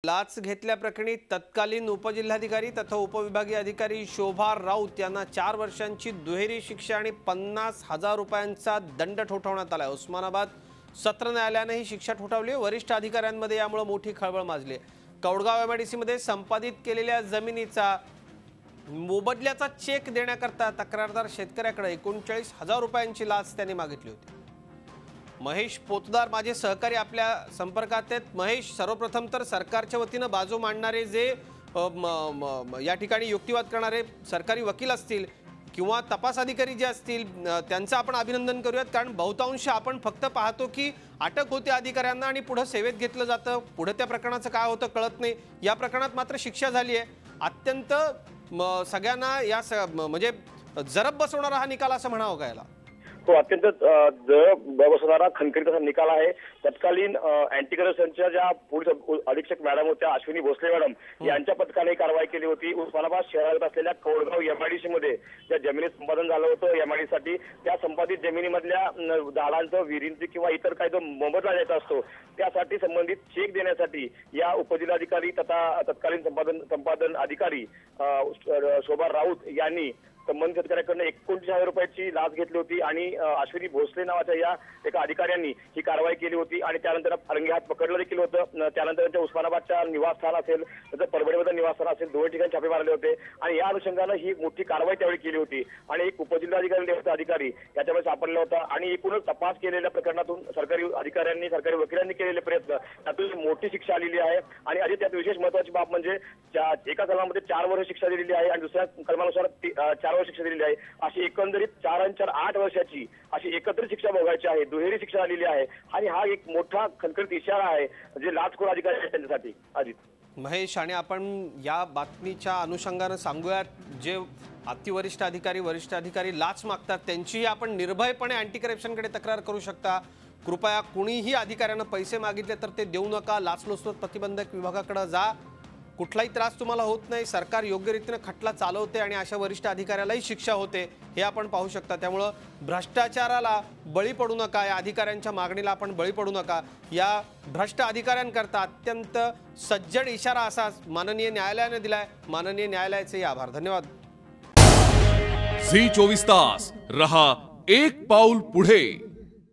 लाच घेतल्याप्रकरणी तत्कालीन उपजिल्हाधिकारी तथा उपविभागीय अधिकारी शोभा राऊत यांना 4 वर्षांची दुहेरी शिक्षा आणि 50,000 रुपयांचा दंड ठोठावण्यात आला। उस्मानाबाद सत्र न्यायालयाने ही शिक्षा ठोठावली। वरिष्ठ अधिकाऱ्यांमध्ये यामुळे मोठी खळबळ माजली। कौडगाव एमआयडीसी मध्ये संपादित केलेल्या जमिनीचा मोबदल्याचा चेक देण्याकरता तक्रारदार शेतकऱ्याकडे 39,000 रुपयांची लाच त्यांनी मागितली होती। महेश पोतदार माझे सहकारी आपल्या संपर्कात आहेत। महेश, सर्वप्रथम तर सरकारच्या वतीने बाजू मांडणारे जे या ठिकाणी युक्तिवाद करणारे सरकारी वकील असतील किंवा तपास अधिकारी जे असतील त्यांचं आपण अभिनंदन करूयात, कारण बहुतांश आपण फक्त पाहतो की अटक होते अधिकाऱ्यांना आणि पुढे सेवेत घेतलं जातं, पुढे त्या प्रकरणाचं काय होतं कळत नाही। या प्रकरणात मात्र शिक्षा झाली आहे। अत्यंत सगळ्यांना या म्हणजे जरब बसवणारा हा निकाल असं म्हणावं का याला? तो अत्यंत जरब बसवणारा खणखणीत असा निकाल आहे। तत्कालीन अँटी करप्शनच्या ज्या पोलीस अधीक्षक मॅडम होत्या अश्विनी भोसले मॅडम यांच्या पथकाने कारवाई केली होती। उस्मानाबाद शहरात असलेल्या कौडगाव एमआयडीसी मध्ये ज्या जमिनीत संपादन झालं होतं एमआयडीसी साठी, त्या संपादित जमिनीमधल्या झाडांचं, विहिरींची किंवा इतर काही जो मोबदला द्यायचा असतो त्यासाठी संबंधित चेक देण्यासाठी या उपजिल्हाधिकारी तथा तत्कालीन संपादन अधिकारी शोभा राऊत यांनी संबंधित शेतकऱ्याकडून 39,000 रुपयाची लाच घेतली होती आणि अश्विनी भोसले नावाच्या या एका अधिकाऱ्यांनी ही कारवाई केली होती आणि त्यानंतर रंगे हात पकडलं देखील होतं। त्यानंतर त्यांच्या उस्मानाबादच्या निवासस्थान असेल, त्याचं परभणीमध्ये निवासस्थान असेल, दोन्ही ठिकाणी छापे मारले होते आणि या अनुषंगानं ही मोठी कारवाई त्यावेळी केली होती आणि एक उपजिल्हाधिकारी अधिकारी याच्यामध्ये सापडला होता आणि एकूणच तपास केलेल्या प्रकरणातून सरकारी अधिकाऱ्यांनी, सरकारी वकिलांनी केलेले प्रयत्न त्यातून मोठी शिक्षा आलेली आहे। आणि अजून त्यात विशेष महत्त्वाची बाब म्हणजे एका कलमामध्ये 4 वर्ष शिक्षा दिलेली आहे आणि दुसऱ्या कलमानुसार 4 वर्ष शिक्षा दिलेली आहे। अशी एकंदरीत 4 आणि 4 8 वर्षाची अशी एकत्रित शिक्षा भोगायची आहे, दुहेरी शिक्षा आलेली आहे आणि हा एक मोठा खणखणीत इशारा आहे जे लाचखोर अधिकारी आहेत त्यांच्यासाठी। अजित, महेश, आणि आपण या बातमीच्या अनुषंगाने सांगूयात, जे अतिवरिष्ठ अधिकारी, वरिष्ठ अधिकारी लाच मागतात त्यांची आपण निर्भयपणे अँटी करप्शनकडे तक्रार करू शकता। कृपया कुणीही अधिकाऱ्यांना पैसे मागितले तर ते देऊ नका। लाचलुचपत प्रतिबंधक विभागाकडे जा, कुठलाही त्रास तुम्हाला होत नाही, सरकार योग्य रीतीने खटला चालवते आणि अशा वरिष्ठ अधिकाऱ्यालाही शिक्षा होते हे आपण पाहू शकता। त्यामुळे भ्रष्टाचाराला बळी पडू नका, या अधिकाऱ्यांच्या मागणीला आपण बळी पडू नका। या भ्रष्ट अधिकाऱ्यांकरता अत्यंत सज्जड इशारा असा माननीय न्यायालयाने दिलाय। माननीय न्यायालयाचे आभार, धन्यवाद। झी 24 तास रहा एक पाऊल पुढे।